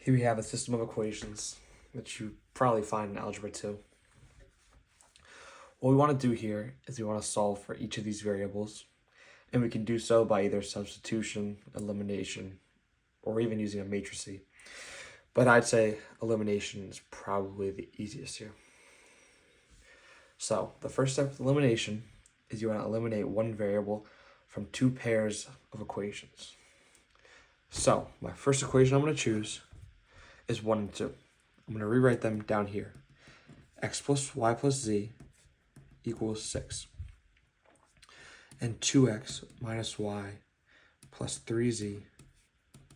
Here we have a system of equations that you probably find in Algebra 2. What we want to do here is we want to solve for each of these variables, and we can do so by either substitution, elimination, or even using a matrix. But I'd say elimination is probably the easiest here. So the first step with elimination is you want to eliminate one variable from two pairs of equations. So my first equation I'm going to choose is 1 and 2. I'm going to rewrite them down here. X plus y plus z equals 6. And 2x minus y plus 3z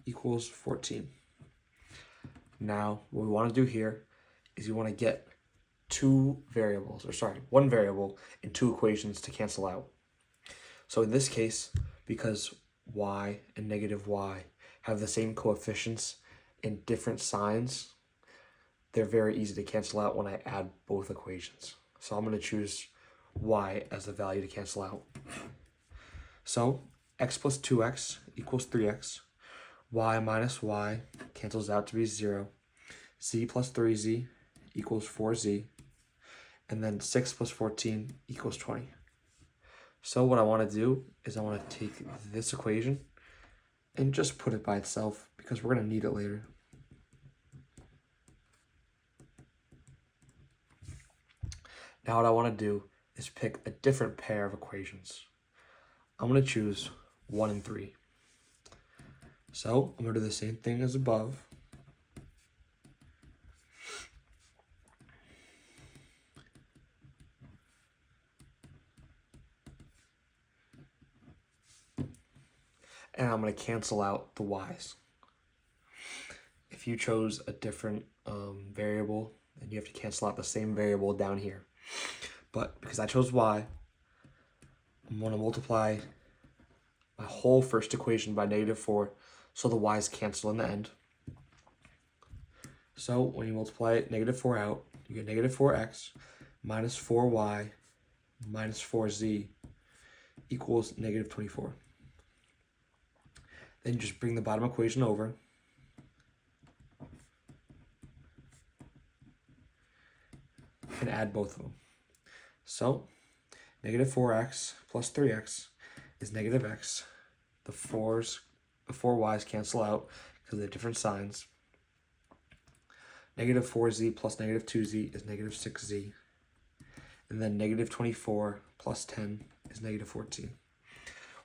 equals 14. Now, what we want to do here is you want to get one variable and two equations to cancel out. So in this case, because y and negative y have the same coefficients and different signs, they're very easy to cancel out when I add both equations. So I'm going to choose y as the value to cancel out. So x plus 2x equals 3x. Y minus y cancels out to be 0. Z plus 3z equals 4z. And then 6 plus 14 equals 20. So what I want to do is I want to take this equation and just put it by itself because we're going to need it later. Now what I want to do is pick a different pair of equations. I'm going to choose 1 and 3. So I'm going to do the same thing as above. And I'm going to cancel out the y's. If you chose a different variable, then you have to cancel out the same variable down here. But because I chose y, I'm going to multiply my whole first equation by -4, so the y's cancel in the end. So when you multiply -4 out, you get -4x minus 4y minus 4z equals -24. Then you just bring the bottom equation over. And add both of them. So -4x plus 3x is -x. The 4y's cancel out because they have different signs. -4z plus -2z is -6z. And then -24 plus 10 is -14.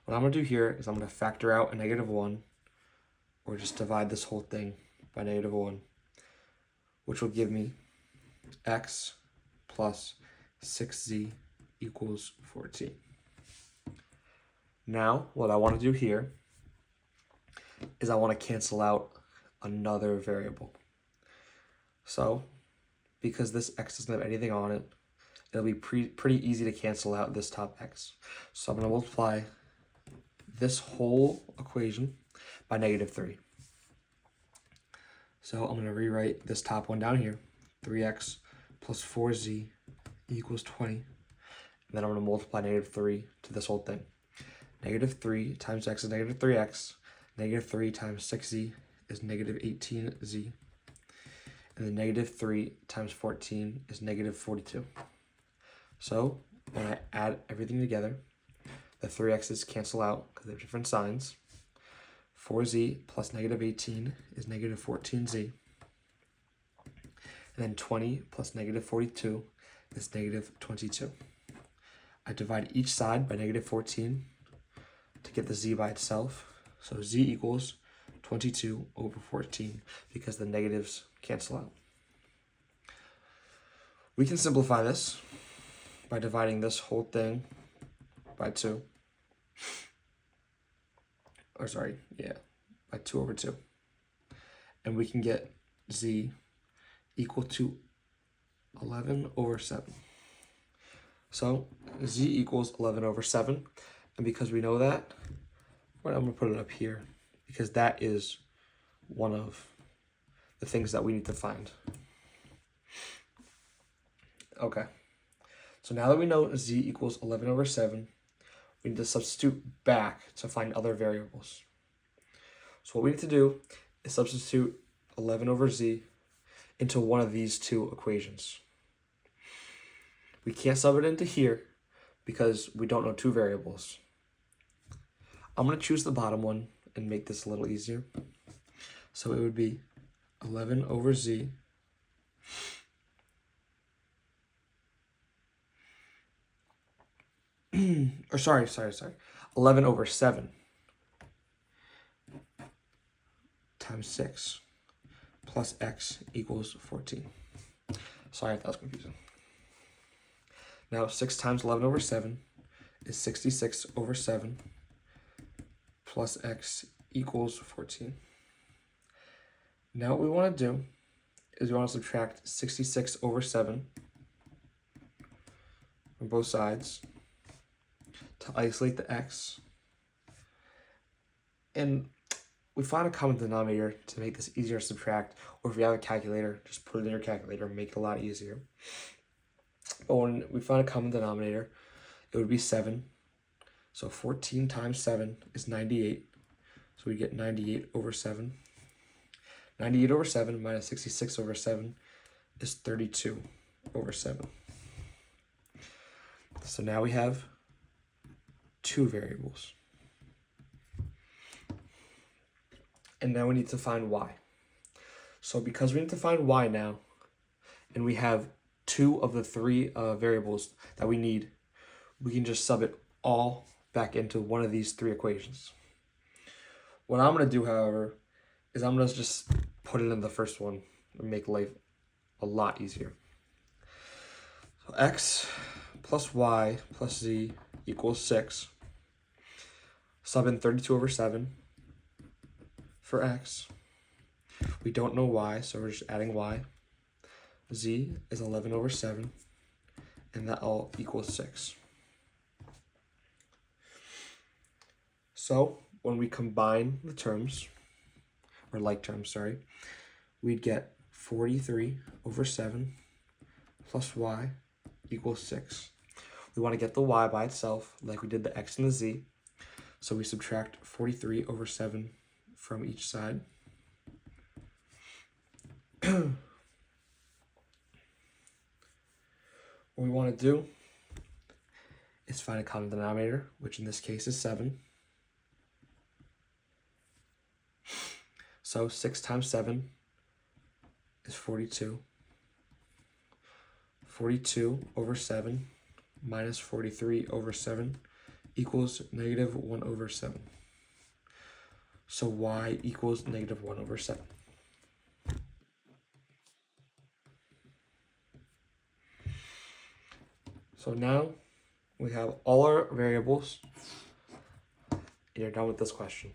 What I'm going to do here is I'm going to factor out a -1, or just divide this whole thing by -1, which will give me x plus 6z equals 14. Now, what I want to do here is I want to cancel out another variable. So, because this x doesn't have anything on it, it'll be pretty easy to cancel out this top x. So I'm going to multiply this whole equation by -3. So I'm going to rewrite this top one down here. 3x plus 4z equals 20. And then I'm going to multiply -3 to this whole thing. -3 times x is -3x. -3 times 6z is -18z. And then -3 times 14 is -42. So when I add everything together, the 3x's cancel out because they have different signs. 4z plus -18 is -14z. And then 20 plus -42 is -22. I divide each side by -14 to get the z by itself. So z equals 22 over 14 because the negatives cancel out. We can simplify this by dividing this whole thing by 2. By 2 over 2. And we can get z equal to 11 over 7. So z equals 11 over 7. And because we know that, I'm going to put it up here because that is one of the things that we need to find. Okay. So now that we know z equals 11 over 7, we need to substitute back to find other variables. So what we need to do is substitute 11 over z into one of these two equations. We can't sub it into here because we don't know two variables. I'm going to choose the bottom one and make this a little easier. So it would be 11 over z or sorry. 11 over 7 times 6 plus x equals 14. Sorry if that was confusing. Now 6 times 11 over 7 is 66 over 7 plus x equals 14. Now what we want to do is we want to subtract 66 over 7 from both sides to isolate the x. And we find a common denominator to make this easier to subtract, or if you have a calculator, just put it in your calculator and make it a lot easier. But when we find a common denominator, it would be 7. So 14 times 7 is 98. So we get 98 over 7. 98 over 7 minus 66 over 7 is 32 over 7. So now we have two variables. And now we need to find y. So because we need to find y now, and we have two of the three variables that we need, we can just sub it all back into one of these three equations. What I'm going to do, however, is I'm going to just put it in the first one and make life a lot easier. So x plus y plus z equals 6. Sub in 32 over 7 for x. We don't know y, so we're just adding y. Z is 11 over 7, and that all equals 6. So when we combine the terms, or like terms, sorry, we'd get 43 over 7 plus y equals 6. We want to get the y by itself, like we did the x and the z. So we subtract 43 over 7 from each side. What we want to do is find a common denominator, which in this case is 7. So 6 times 7 is 42. 42 over 7 minus 43 over 7 equals negative 1 over 7. So y equals negative 1 over 7. So now we have all our variables, and you're done with this question.